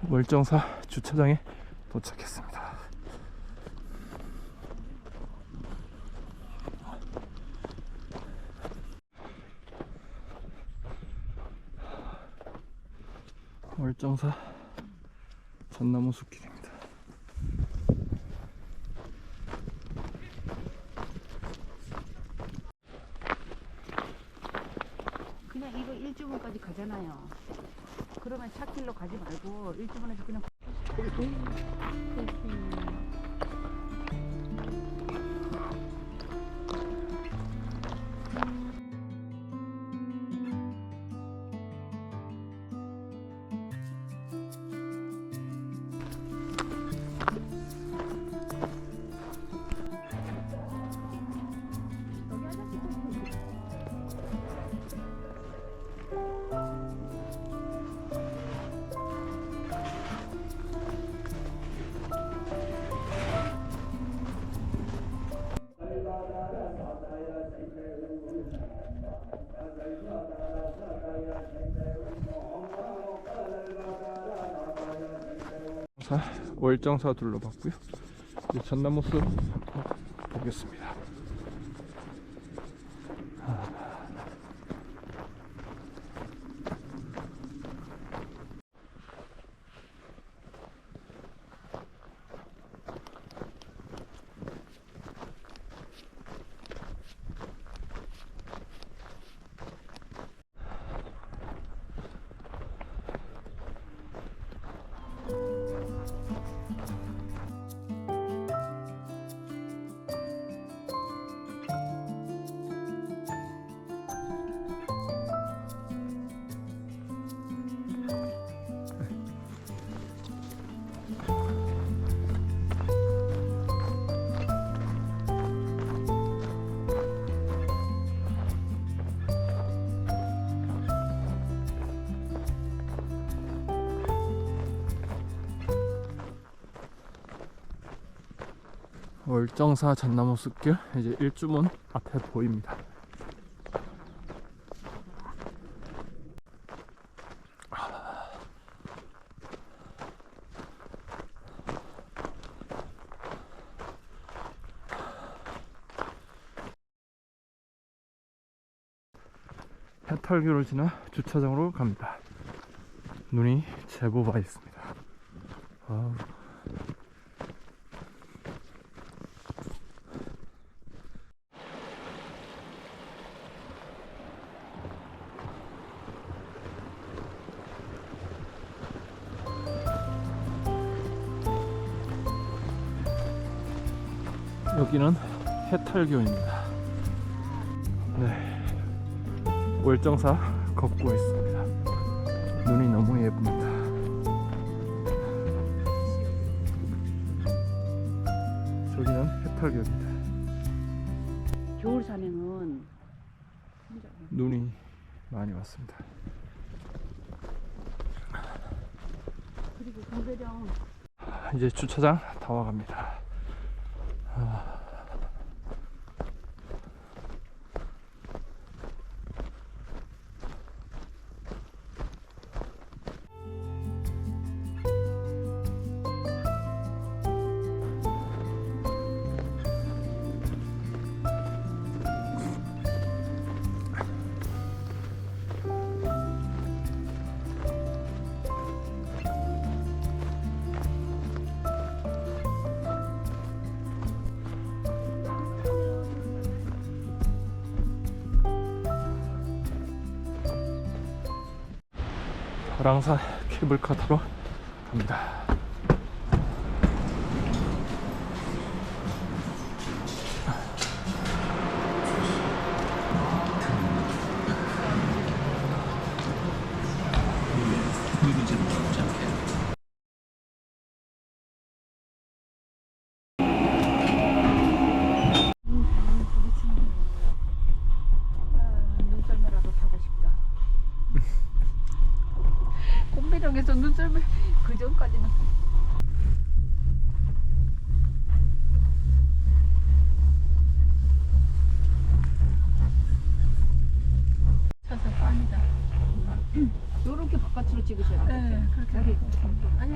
월정사 주차장에 도착했습니다. 월정사 전나무 숲길입니다. 그냥 이거 일주분까지 가잖아요. 그러면 차길로 가지 말고 일주분에서 그냥 월정사 둘러봤고요. 이제 전나무 숲 보겠습니다. 월정사 전나무 숲길 이제 일주문 앞에 보입니다. 해탈교를 지나 주차장으로 갑니다. 눈이 제법 와 있습니다. 여기는 해탈교입니다. 네, 월정사 걷고 있습니다. 눈이 너무 예쁩니다. 저기는 해탈교입니다. 겨울 산행은 눈이 많이 왔습니다. 그리고 공배령 이제 주차장 다 와갑니다. 랑산 케이블카 타러 갑니다. 눈썰매라도 타고 싶다. 공배령에서 눈썰매 그 전까지는 차선 빤이다. 요렇게 바깥으로 앞으로 찍으셔야 돼요. 네, 그렇게 여기. 아니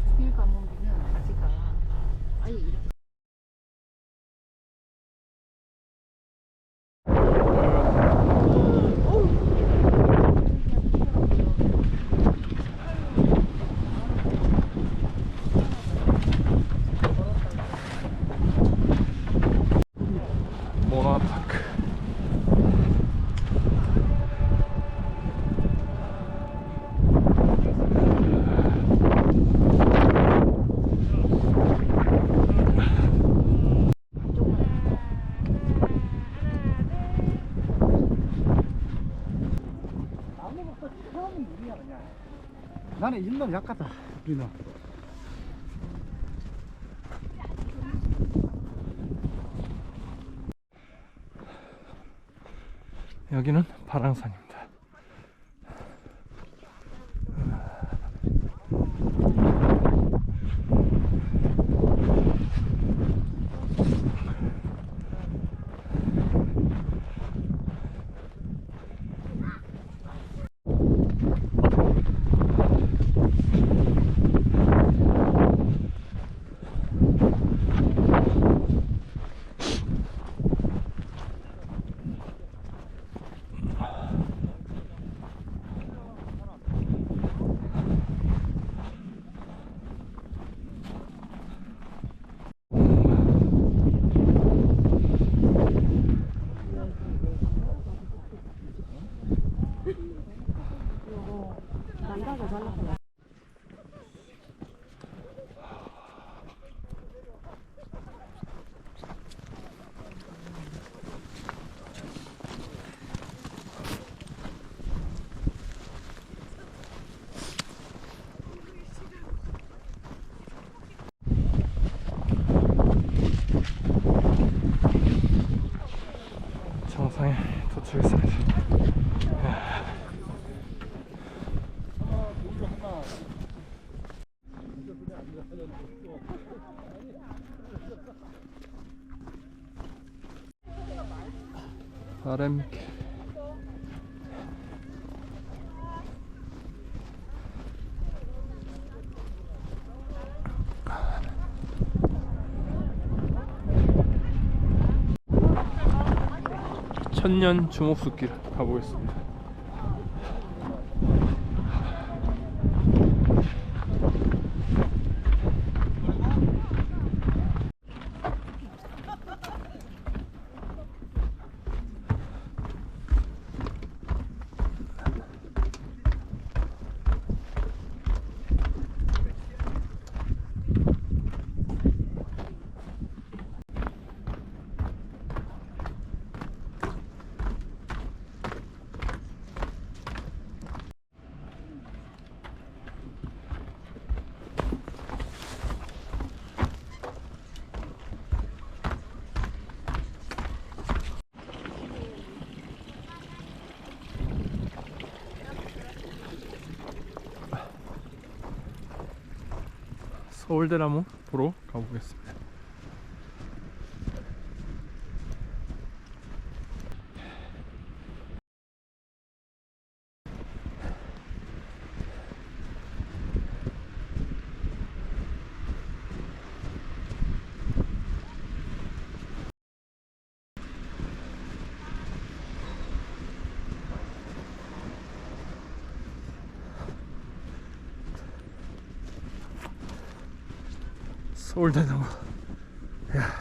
독일 관문기는 바지가 아예 이렇게 모나파크. 아무것도 처음 일이야 그냥. 나는 일놈 약하다. 우리는. 여기는 바랑산입니다. 난다고 잘랐어요. 정상에 도착했습니다. 바람길. 천년 주목숲길 가보겠습니다. 서울대나무 보러 가보겠습니다. 서울대나무. 야.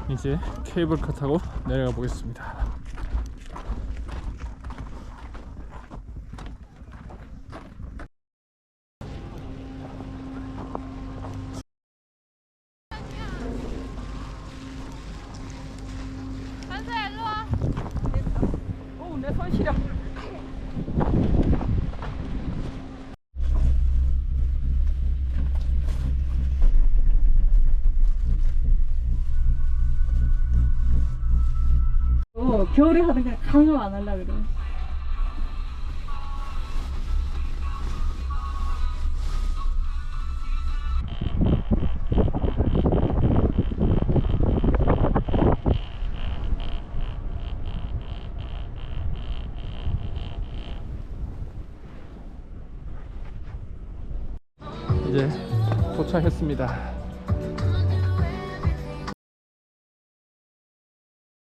이제 케이블카 타고 내려가 보겠습니다. 내 손 시려. 겨울에 하던 게 강요 안 하려고 그래. 이제 도착했습니다.